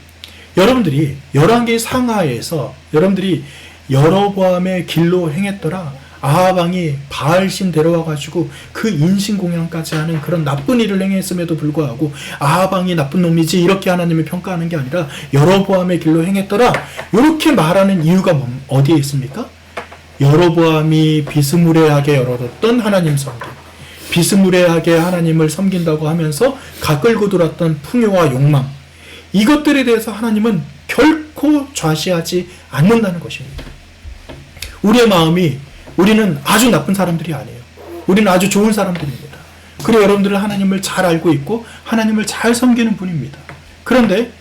여러분들이 열왕기 상하에서 여러분들이 여로보암의 길로 행했더라. 아하방이 바알신 데려와가지고 그 인신공양까지 하는 그런 나쁜 일을 행했음에도 불구하고 아하방이 나쁜 놈이지 이렇게 하나님을 평가하는 게 아니라 여로보암의 길로 행했더라. 이렇게 말하는 이유가 어디에 있습니까? 여로보암이 비스무리하게 열어뒀던 하나님 섬김, 비스무리하게 하나님을 섬긴다고 하면서 가끌고 들었던 풍요와 욕망, 이것들에 대해서 하나님은 결코 좌시하지 않는다는 것입니다. 우리는 아주 나쁜 사람들이 아니에요. 우리는 아주 좋은 사람들입니다. 그리고 여러분들은 하나님을 잘 알고 있고 하나님을 잘 섬기는 분입니다. 그런데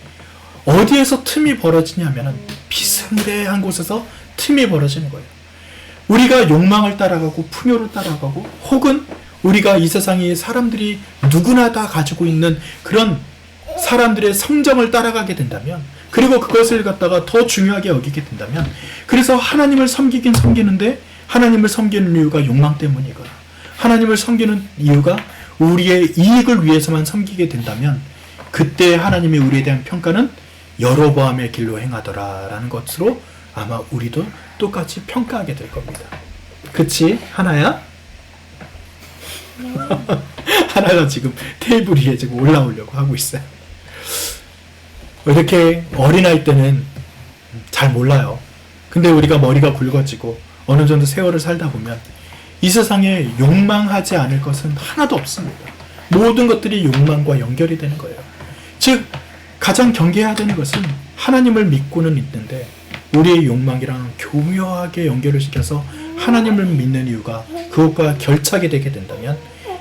어디에서 틈이 벌어지냐면 비스무리한 곳에서 틈이 벌어지는 거예요. 우리가 욕망을 따라가고 풍요를 따라가고 혹은 우리가 이 세상에 사람들이 누구나 다 가지고 있는 그런 사람들의 성정을 따라가게 된다면 그리고 그것을 갖다가 더 중요하게 여기게 된다면 그래서 하나님을 섬기긴 섬기는데 하나님을 섬기는 이유가 욕망 때문이거나 하나님을 섬기는 이유가 우리의 이익을 위해서만 섬기게 된다면 그때 하나님이 우리에 대한 평가는 여로보암의 길로 행하더라라는 것으로 아마 우리도 똑같이 평가하게 될 겁니다. 그치? 하나야? 하나가 지금 테이블 위에 지금 올라오려고 하고 있어요. 이렇게 어린아이 때는 잘 몰라요. 근데 우리가 머리가 굵어지고 어느 정도 세월을 살다 보면 이 세상에 욕망하지 않을 것은 하나도 없습니다. 모든 것들이 욕망과 연결이 되는 거예요. 즉 가장 경계해야 되는 것은 하나님을 믿고는 있는데 우리의 욕망이랑 교묘하게 연결을 시켜서 하나님을 믿는 이유가 그것과 결착이 되게 된다면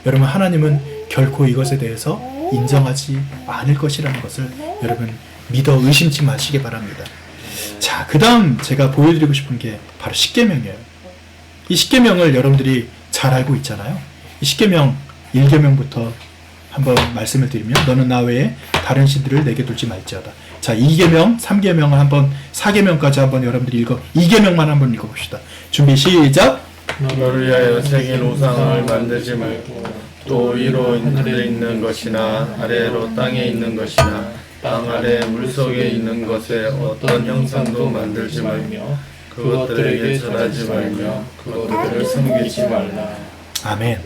여러분 하나님은 결코 이것에 대해서 인정하지 않을 것이라는 것을 여러분 믿어 의심치 마시기 바랍니다. 자, 그 다음 제가 보여드리고 싶은 게 바로 십계명이에요. 이 십계명을 여러분들이 잘 알고 있잖아요. 10계명 1계명부터 한번 말씀을 드리면 너는 나 외에 다른 신들을 내게 둘지 말지어다. 자, 2계명, 3계명을 한번 4계명까지 한번 여러분들이 2계명만 한번 읽어봅시다. 준비 시작. 너를 위하여 새긴 우상을 만들지 말고 또 위로 하늘에 있는 것이나 아래로 땅에 있는 것이나 땅 아래 물속에 있는 것에 어떤 형상도 만들지 말며 그것들에게 절하지 말며 그것들을 섬기지 말라. 아멘.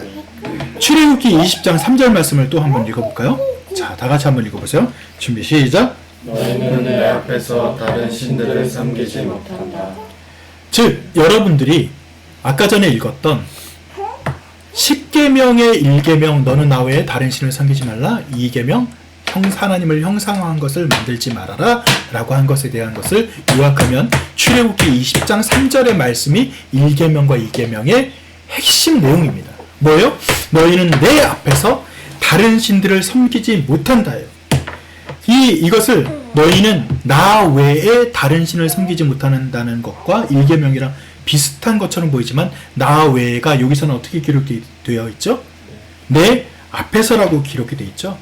출애굽기 20장 3절 말씀을 또 한번 읽어볼까요? 자, 다 같이 한번 읽어보세요. 준비 시작. 너희는 내 앞에서 다른 신들을 섬기지 못한다. 즉 여러분들이 아까 전에 읽었던 10계명의 1계명 너는 나 외에 다른 신을 섬기지 말라, 2계명 하나님을 형상화한 것을 만들지 말아라 라고 한 것에 대한 것을 요약하면 출애굽기 20장 3절의 말씀이 1계명과 2계명의 핵심 내용입니다. 뭐예요? 너희는 내 앞에서 다른 신들을 섬기지 못한다예요. 이것을 너희는 나 외에 다른 신을 섬기지 못한다는 것과 1계명이랑 비슷한 것처럼 보이지만 나 외가 여기서는 어떻게 기록되어 있죠? 내 앞에서라고 기록이 되어 있죠.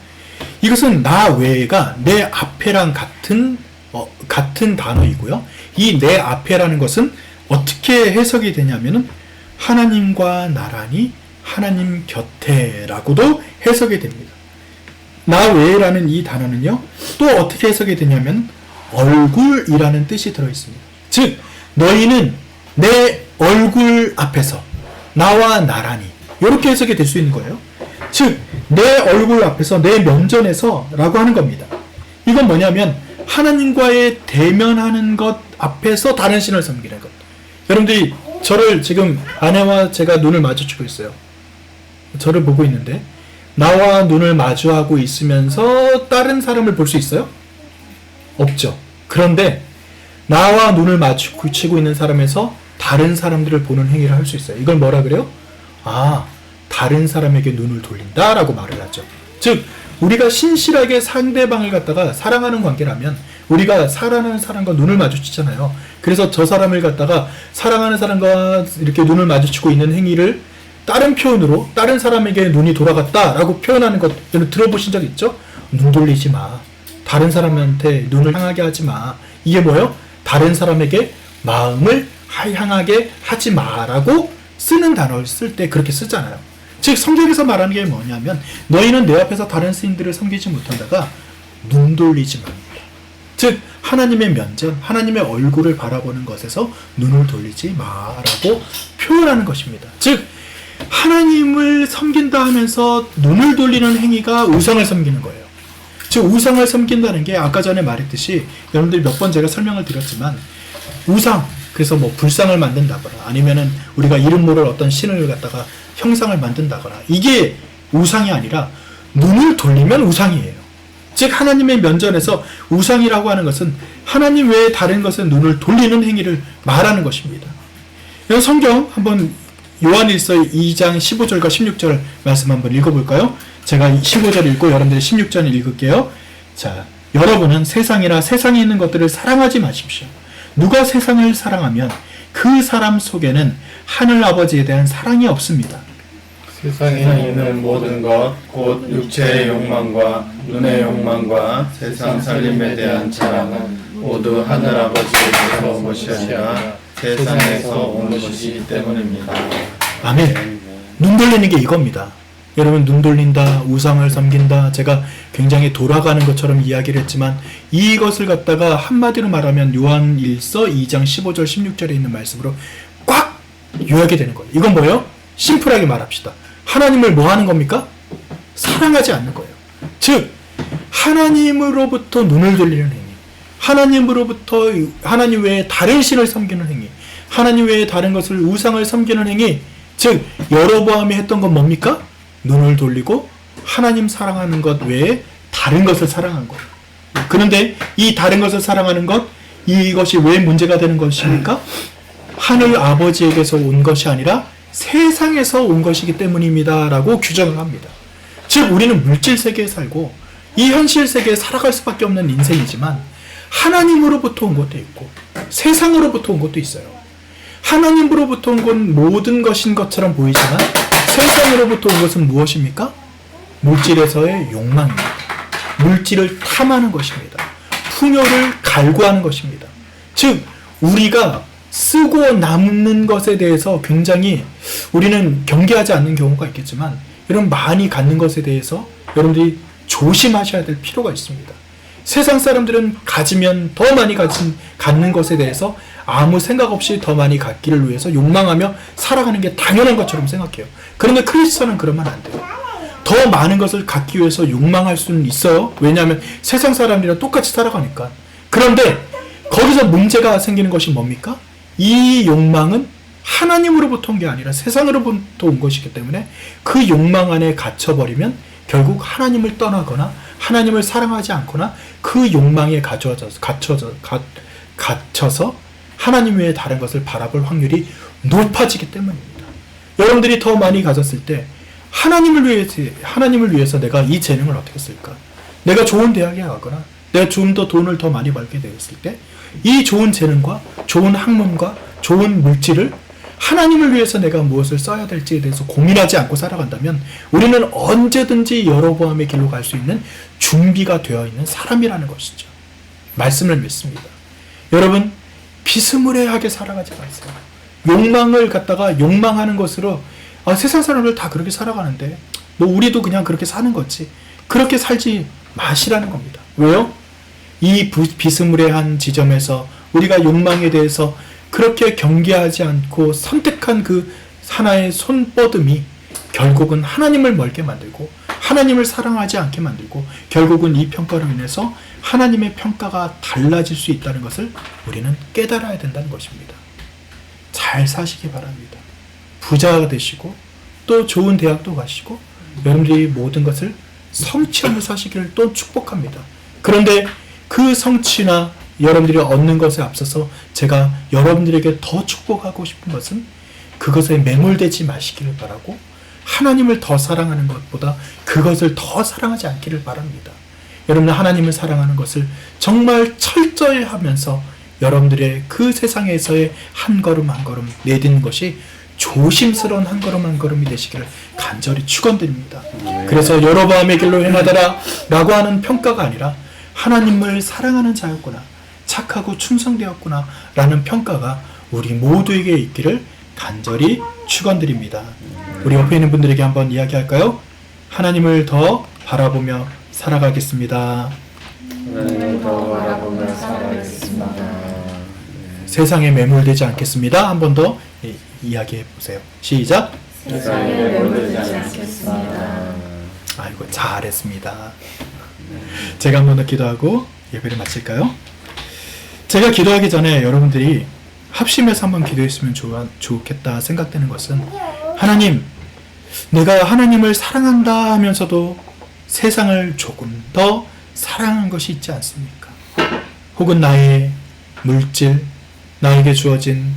이것은 나 외가 내 앞에랑 같은 단어이고요. 이 내 앞에라는 것은 어떻게 해석이 되냐면은 하나님과 나란히 하나님 곁에라고도 해석이 됩니다. 나 외라는 이 단어는요, 또 어떻게 해석이 되냐면 얼굴이라는 뜻이 들어있습니다. 즉 너희는 내 얼굴 앞에서 나와 나란히 이렇게 해석이 될 수 있는 거예요. 즉 내 얼굴 앞에서 내 면전에서 라고 하는 겁니다. 이건 뭐냐면 하나님과의 대면하는 것 앞에서 다른 신을 섬기는 것. 여러분들이 저를 지금 아내와 제가 눈을 마주치고 있어요. 저를 보고 있는데 나와 눈을 마주하고 있으면서 다른 사람을 볼 수 있어요? 없죠. 그런데 나와 눈을 마주치고 있는 사람에서 다른 사람들을 보는 행위를 할 수 있어요. 이걸 뭐라 그래요? 다른 사람에게 눈을 돌린다 라고 말을 하죠. 즉 우리가 신실하게 상대방을 갖다가 사랑하는 관계라면 우리가 사랑하는 사람과 눈을 마주치잖아요. 그래서 저 사람을 갖다가 사랑하는 사람과 이렇게 눈을 마주치고 있는 행위를 다른 표현으로 다른 사람에게 눈이 돌아갔다 라고 표현하는 것 여러분 들어보신 적 있죠? 눈 돌리지 마. 다른 사람한테 눈을 향하게 하지 마. 이게 뭐예요? 다른 사람에게 마음을 향하게 하지 마라고 쓰는 단어를 쓸 때 그렇게 쓰잖아요. 즉 성경에서 말하는 게 뭐냐면 너희는 내 앞에서 다른 신들을 섬기지 못한다가 눈 돌리지 말라. 즉 하나님의 면전, 하나님의 얼굴을 바라보는 것에서 눈을 돌리지 마라고 표현하는 것입니다. 즉 하나님을 섬긴다 하면서 눈을 돌리는 행위가 우상을 섬기는 거예요. 즉 우상을 섬긴다는 게 아까 전에 말했듯이 여러분들이 몇 번 제가 설명을 드렸지만 우상, 그래서 뭐 불상을 만든다거나 아니면은 우리가 이름 모를 어떤 신을 갖다가 형상을 만든다거나 이게 우상이 아니라 눈을 돌리면 우상이에요. 즉 하나님의 면전에서 우상이라고 하는 것은 하나님 외에 다른 것은 눈을 돌리는 행위를 말하는 것입니다. 성경 한번 요한일서 2장 15절과 16절 말씀 한번 읽어볼까요? 제가 15절 읽고 여러분들이 16절 읽을게요. 자, 여러분은 세상이나 세상에 있는 것들을 사랑하지 마십시오. 누가 세상을 사랑하면 그 사람 속에는 하늘 아버지에 대한 사랑이 없습니다. 세상에 있는 모든 것, 곧 육체의 욕망과 눈의 욕망과 세상 살림에 대한 자랑은 모두 하늘 아버지에게서 온 것이 아니라 세상에서 온 것이기 때문입니다. 아멘. 눈 돌리는 게 이겁니다. 여러분 눈 돌린다, 우상을 섬긴다, 제가 굉장히 돌아가는 것처럼 이야기를 했지만 이것을 갖다가 한마디로 말하면 요한일서 2장 15절 16절에 있는 말씀으로 꽉 요약이 되는 거예요. 이건 뭐예요? 심플하게 말합시다. 하나님을 뭐 하는 겁니까? 사랑하지 않는 거예요. 즉 하나님으로부터 눈을 돌리는 행위, 하나님으로부터 하나님 외에 다른 신을 섬기는 행위, 하나님 외에 다른 것을 우상을 섬기는 행위, 즉 여로보암이 했던 건 뭡니까? 눈을 돌리고 하나님 사랑하는 것 외에 다른 것을 사랑한 거예요. 그런데 이 다른 것을 사랑하는 것, 이것이 왜 문제가 되는 것입니까? 하늘 아버지에게서 온 것이 아니라 세상에서 온 것이기 때문입니다 라고 규정을 합니다. 즉 우리는 물질 세계에 살고 이 현실 세계에 살아갈 수밖에 없는 인생이지만 하나님으로부터 온 것도 있고 세상으로부터 온 것도 있어요. 하나님으로부터 온 건 모든 것인 것처럼 보이지만 세상으로부터 온 것은 무엇입니까? 물질에서의 욕망입니다. 물질을 탐하는 것입니다. 풍요를 갈구하는 것입니다. 즉 우리가 쓰고 남는 것에 대해서 굉장히 우리는 경계하지 않는 경우가 있겠지만 이런 많이 갖는 것에 대해서 여러분들이 조심하셔야 될 필요가 있습니다. 세상 사람들은 가지면 더 많이 갖는 것에 대해서 아무 생각 없이 더 많이 갖기를 위해서 욕망하며 살아가는 게 당연한 것처럼 생각해요. 그런데 크리스천은 그러면 안 돼요. 더 많은 것을 갖기 위해서 욕망할 수는 있어요. 왜냐하면 세상 사람들이랑 똑같이 살아가니까. 그런데 거기서 문제가 생기는 것이 뭡니까? 이 욕망은 하나님으로부터 온 게 아니라 세상으로부터 온 것이기 때문에 그 욕망 안에 갇혀버리면 결국 하나님을 떠나거나 하나님을 사랑하지 않거나 그 욕망에 갇혀서 하나님 외에 다른 것을 바라볼 확률이 높아지기 때문입니다. 여러분들이 더 많이 가졌을 때 하나님을 위해서 내가 이 재능을 어떻게 쓸까? 내가 좋은 대학에 가거나 내가 좀 더 돈을 더 많이 벌게 되었을 때 이 좋은 재능과 좋은 학문과 좋은 물질을 하나님을 위해서 내가 무엇을 써야 될지에 대해서 고민하지 않고 살아간다면 우리는 언제든지 여로보암의 길로 갈 수 있는 준비가 되어 있는 사람이라는 것이죠. 말씀을 믿습니다. 여러분 비스무리하게 살아가지 마세요. 욕망을 갖다가 욕망하는 것으로 세상 사람들 다 그렇게 살아가는데 우리도 그냥 그렇게 사는 거지. 그렇게 살지 마시라는 겁니다. 왜요? 이 비스무리한 지점에서 우리가 욕망에 대해서 그렇게 경계하지 않고 선택한 그 하나의 손뻗음이 결국은 하나님을 멀게 만들고 하나님을 사랑하지 않게 만들고 결국은 이 평가로 인해서 하나님의 평가가 달라질 수 있다는 것을 우리는 깨달아야 된다는 것입니다. 잘 사시기 바랍니다. 부자가 되시고 또 좋은 대학도 가시고 여러분들이 모든 것을 성취하며 사시기를 또 축복합니다. 그런데 그 성취나 여러분들이 얻는 것에 앞서서 제가 여러분들에게 더 축복하고 싶은 것은 그것에 매몰되지 마시기를 바라고 하나님을 더 사랑하는 것보다 그것을 더 사랑하지 않기를 바랍니다. 여러분은 하나님을 사랑하는 것을 정말 철저히 하면서 여러분들의 그 세상에서의 한 걸음 한 걸음 내딛는 것이 조심스러운 한 걸음 한 걸음이 되시기를 간절히 축원드립니다. 그래서 여로보암의 길로 행하더라 라고 하는 평가가 아니라 하나님을 사랑하는 자였구나, 착하고 충성되었구나 라는 평가가 우리 모두에게 있기를 간절히 축원드립니다. 우리 옆에 있는 분들에게 한번 이야기할까요? 하나님을 더 바라보며 살아가겠습니다. 하나님을 더 바라보며 살아가겠습니다. 세상에 매몰되지 않겠습니다. 한 번 더 이야기해 보세요. 시작. 세상에 매몰되지 않겠습니다. 아이고 잘했습니다. 제가 한 번 더 기도하고 예배를 마칠까요? 제가 기도하기 전에 여러분들이 합심해서 한번 기도했으면 좋겠다 생각되는 것은 하나님, 내가 하나님을 사랑한다 하면서도 세상을 조금 더 사랑한 것이 있지 않습니까? 혹은 나의 물질, 나에게 주어진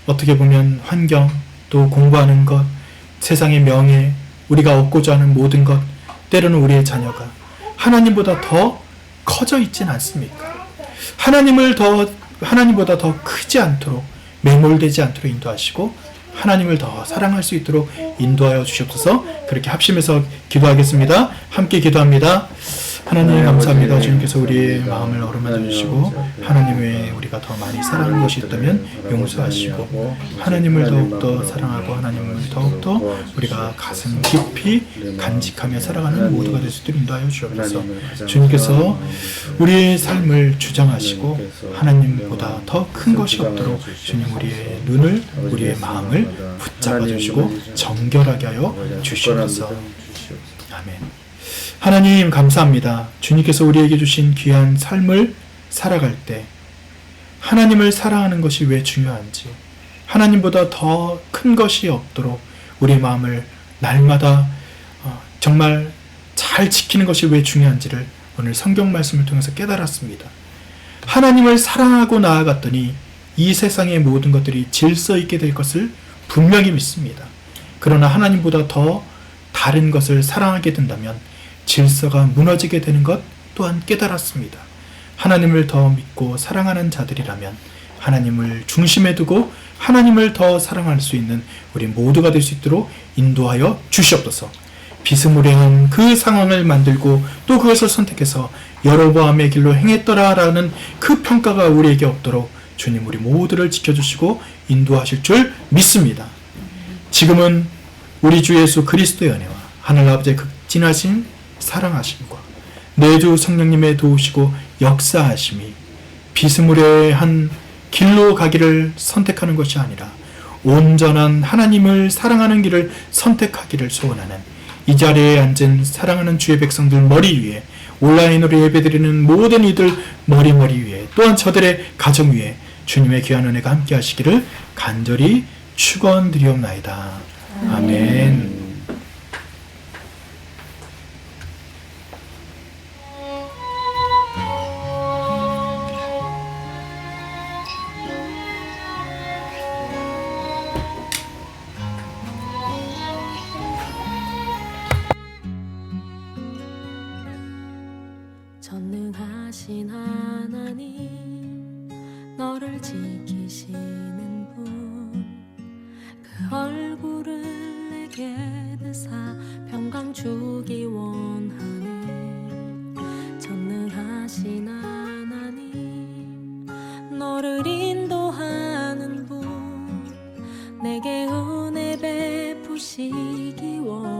어떻게 보면 환경, 또 공부하는 것, 세상의 명예, 우리가 얻고자 하는 모든 것, 때로는 우리의 자녀가 하나님보다 더 커져 있진 않습니까? 하나님보다 더 크지 않도록 매몰되지 않도록 인도하시고 하나님을 더 사랑할 수 있도록 인도하여 주시옵소서. 그렇게 합심해서 기도하겠습니다. 함께 기도합니다. 하나님 감사합니다. 주님께서 우리의 마음을 어루만져 주시고 하나님 외에 우리가 더 많이 사랑하는 것이 있다면 용서하시고 하나님을 더욱더 사랑하고 하나님을 더욱더 우리가 가슴 깊이 간직하며 살아가는 모두가 될 수 있도록 인도하여 주옵소서. 주님께서 우리의 삶을 주장하시고 하나님보다 더 큰 것이 없도록 주님 우리의 눈을 우리의 마음을 붙잡아 주시고 정결하게 하여 주시옵소서. 아멘. 하나님 감사합니다. 주님께서 우리에게 주신 귀한 삶을 살아갈 때 하나님을 사랑하는 것이 왜 중요한지, 하나님보다 더 큰 것이 없도록 우리의 마음을 날마다 정말 잘 지키는 것이 왜 중요한지를 오늘 성경 말씀을 통해서 깨달았습니다. 하나님을 사랑하고 나아갔더니 이 세상의 모든 것들이 질서 있게 될 것을 분명히 믿습니다. 그러나 하나님보다 더 다른 것을 사랑하게 된다면 질서가 무너지게 되는 것 또한 깨달았습니다. 하나님을 더 믿고 사랑하는 자들이라면 하나님을 중심에 두고 하나님을 더 사랑할 수 있는 우리 모두가 될 수 있도록 인도하여 주시옵소서. 비스무리한 그 상황을 만들고 또 그것을 선택해서 여로보암의 길로 행했더라라는 그 평가가 우리에게 없도록 주님 우리 모두를 지켜주시고 인도하실 줄 믿습니다. 지금은 우리 주 예수 그리스도의 은혜와 하늘 아버지의 극진하신 사랑하심과 내주 성령님의 도우시고 역사하심이 비스무리한 길로 가기를 선택하는 것이 아니라 온전한 하나님을 사랑하는 길을 선택하기를 소원하는 이 자리에 앉은 사랑하는 주의 백성들 머리 위에, 온라인으로 예배드리는 모든 이들 머리 위에, 또한 저들의 가정 위에 주님의 귀한 은혜가 함께 하시기를 간절히 축원드리옵나이다. 아멘. 전능하신 하나님, 너를 지키시는 분, 그 얼굴을 내게 드사 평강 주기 원하네. 전능하신 하나님, 너를 인도하는 분, 내게 은혜 베푸시기 원하네.